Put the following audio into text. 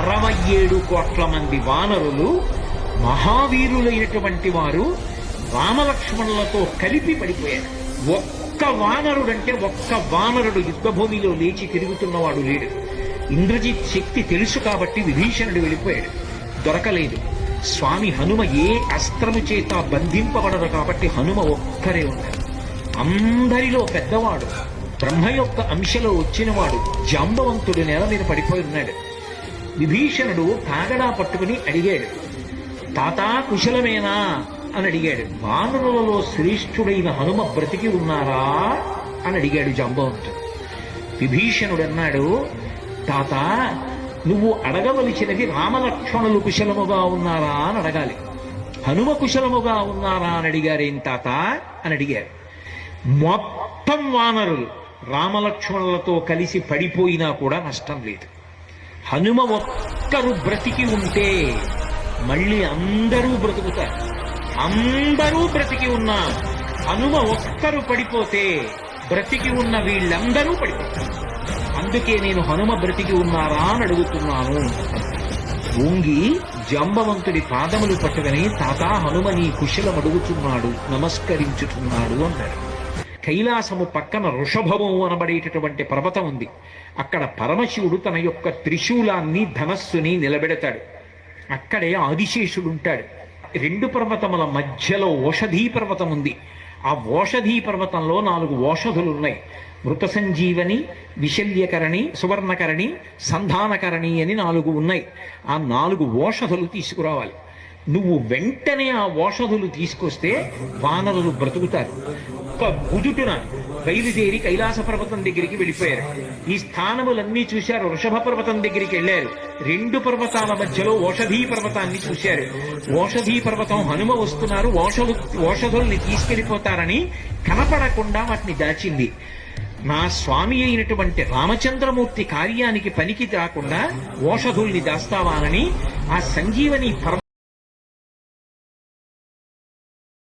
67 కోట్ల మంది వానరులు మహావీరులైనటువంటి వారు రామలక్ష్మణులతో కలిపి పడిపోయారు. ఒక్క వానరుడు యుద్ధభూమిలో లేచి తిరుగుతున్నవాడు లేడు. ఇంద్రజిత్ శక్తి తెలుసు కాబట్టి విభీషణుడు వెళ్ళిపోయాడు, దొరకలేదు. స్వామి హనుమ ఏ అస్త్రము చేత బంధింపబడదు కాబట్టి హనుమ ఒక్కరే ఉన్నారు. అందరిలో పెద్దవాడు, బ్రహ్మ యొక్క అంశలో వచ్చినవాడు జాంబవంతుడు నేల మీద పడిపోయి ఉన్నాడు. విభీషణుడు కాగడా పట్టుకుని అడిగాడు, తాతా కుశలమేనా అని అడిగాడు. వానరులలో శ్రేష్ఠుడైన హనుమ బ్రతికి ఉన్నారా అని అడిగాడు జాంబవంతుడు. విభీషణుడు అన్నాడు, తాత నువ్వు అడగవలసినది రామలక్ష్మణులు కుశలముగా ఉన్నారా అని అడగాలి. హనుమ కుశలముగా ఉన్నారా అని అడిగారేం తాత అని అడిగారు. మొత్తం వానరులు రామలక్ష్మణులతో కలిసి పడిపోయినా కూడా నష్టం లేదు. హనుమ ఒక్కరు బ్రతికి ఉంటే మళ్ళీ అందరూ బ్రతుకుతారు. అందరూ బ్రతికి ఉన్నా హనుమ ఒక్కరు పడిపోతే బ్రతికి ఉన్న వీళ్ళందరూ పడిపోతారు. అందుకే నేను హనుమ బ్రతికి ఉన్నారా అని అడుగుతున్నాను. ఓంగి జాంబవంతుడి పాదములు పట్టుకుని తాతా హనుమ నీ కుశలం అడుగుతున్నాడు, నమస్కరించుతున్నాడు అన్నాడు. కైలాసము పక్కన వృషభము అనబడేటటువంటి పర్వతం ఉంది. అక్కడ పరమశివుడు తన యొక్క త్రిశూలాన్ని ధనస్సుని నిలబెడతాడు. అక్కడే ఆదిశేషుడు ఉంటాడు. 2 పర్వతముల మధ్యలో ఓషధీ పర్వతం ఉంది. ఆ ఓషధీ పర్వతంలో 4 ఓషధులున్నాయి. మృత సంజీవని, విశల్యకరణి, సువర్ణకరణి, సంధానకరణి అని 4 ఉన్నాయి. ఆ 4 ఓషధులు తీసుకురావాలి. నువ్వు వెంటనే ఆ ఓషధులు తీసుకొస్తే వానరులు బ్రతుకుతారు. ఒక బుదుటున బయలుదేరి కైలాస పర్వతం దగ్గరికి వెళ్ళిపోయారు. ఈ స్థానములన్నీ చూశారు. వృషభ పర్వతం దగ్గరికి వెళ్ళారు. 2 పర్వతాల మధ్యలో ఓషధీ పర్వతాన్ని చూశారు. ఓషధీ పర్వతం హనుమ వస్తున్నారు, ఓషధుల్ని తీసుకెళ్లిపోతారని కనపడకుండా వాటిని దాచింది. నా స్వామి అయినటువంటి రామచంద్రమూర్తి కార్యానికి పనికి రాకుండా ఓషధుల్ని దాస్తావానని ఆ సంజీవని